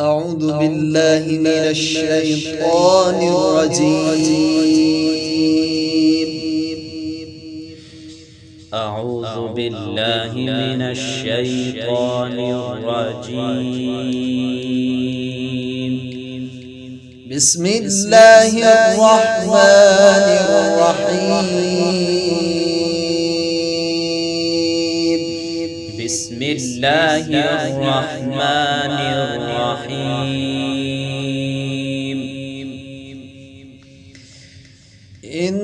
أعوذ بالله من الشيطان الرجيم. أعوذ بالله من الشيطان الرجيم. بسم الله الرحمن الرحيم. بسم الله الرحمن الرحيم. إن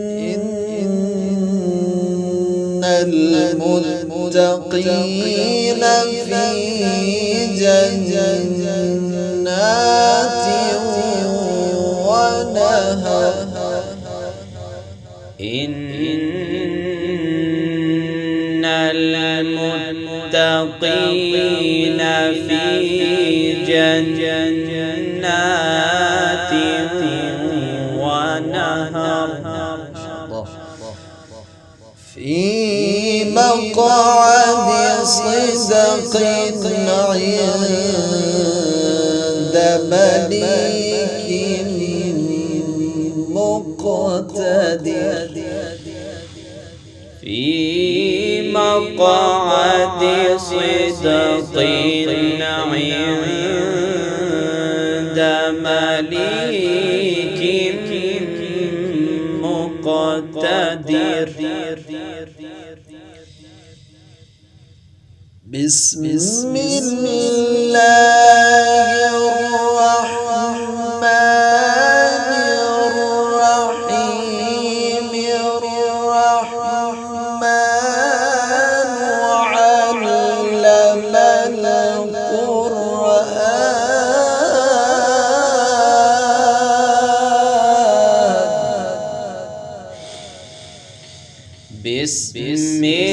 المتقين في جنات ونهر. إن المتقين في جنات ونهر. في مقعد صدق عند مليك مقتدر. في مقعد صدق عند مليك مقتدر. بسم الله الرحمن الرحيم. الرحمن علم القرآن. بسم الله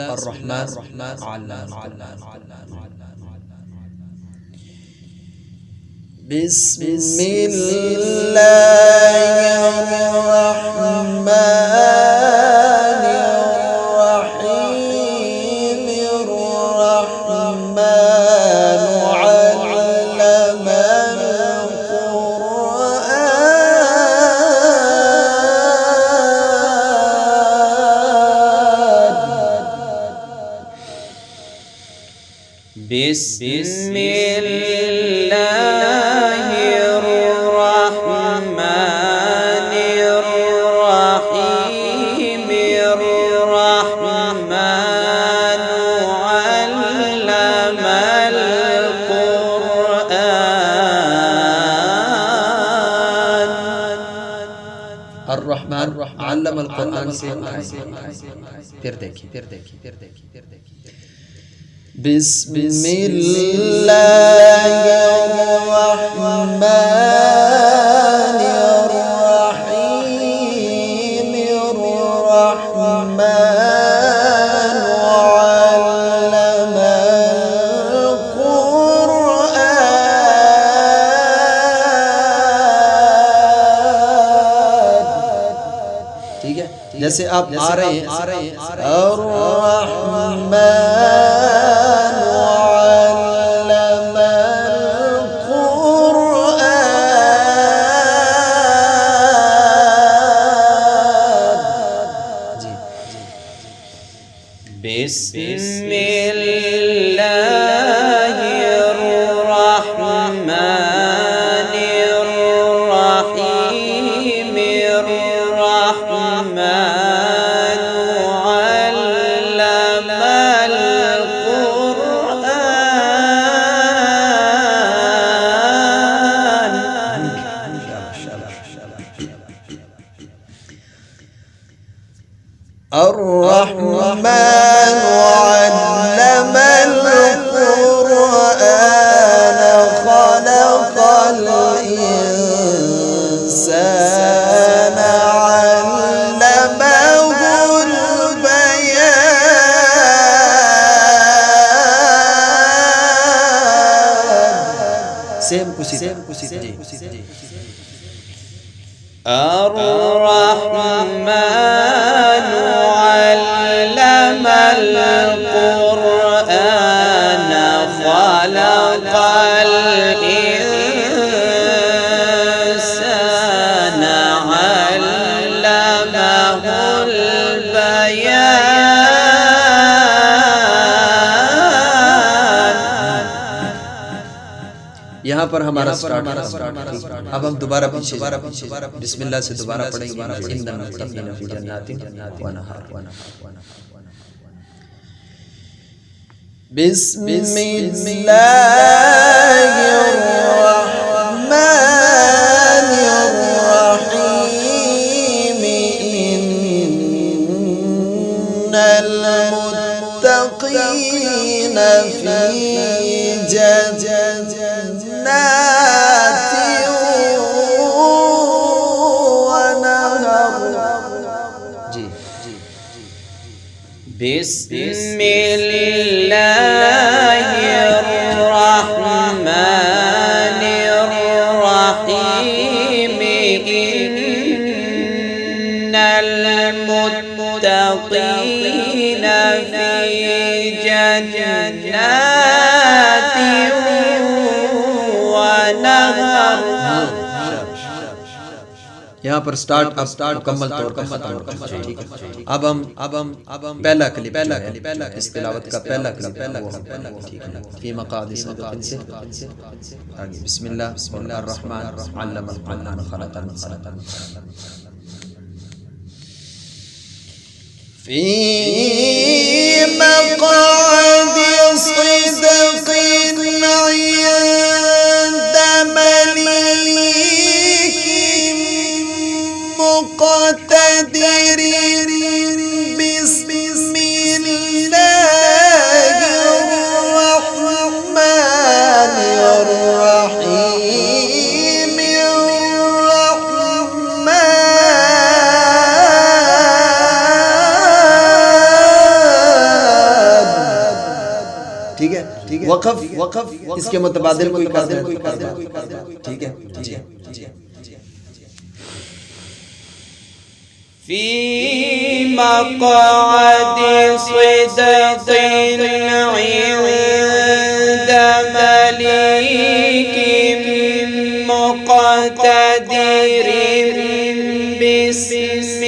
الرحمن الرحيم. بسم الله الرحمن علم القرآن. بسم الله الرحمن الرحيم. الرحمن علم القرآن. بسم الله الرحمن الرحيم. الرحمن علم القرآن. الرحمن علم القرآن से بسم الله الرحمن الرحيم. الرحمن علم القرآن. ठीक है, जैसे आप आ रहे हैं بسم الله الرحمن الرحيم. الرحمن علم القرآن. الرحمن علم القرآن. خلق الإنسان علمه البيان. علم القرآن خلق الإنسان علمه البيان. यहाँ पर हमारा स्टार्ट। अब हम दोबारा पीछे बिस्मिल्लाह से दोबारा पढ़ेंगे। बिस्मिल्लाहिर्रहमानिर्रहीम इन्नल मुत्तक़ीन फी जन्नातिन व नहर। जी बिस्मिल्लाहिर्रहमानिर्रहीम इन्नल मुत्तक़ीन फी जन्नातिन व नहर। यहाँ पर स्टार्ट मुकम्मल तौर पर खत्म हो चुका है। ठीक है, अब हम पहला क्लिप इस तिलावत का पहला क्लिप ठीक है, फी मक़ादिस सदक़िन से आगे। बिस्मिल्लाह अर्रहमान अल्लमल क़ुरआन खलक़ल इंसान फी मक़ादिस सदक़िन इंद मलीकिन मुक़तदिरिन बिस्मिल्लाहिर्रहमानिर्रहीम ठीक है, वक़फ़ इसके मुतबादिल कोई कर दे। ठीक है जी। फी मक़अदि सिदक़िन इंद मलीकिन मुक़तदिरिन बिस्मिल्लाहिर्रहमानिर्रहीम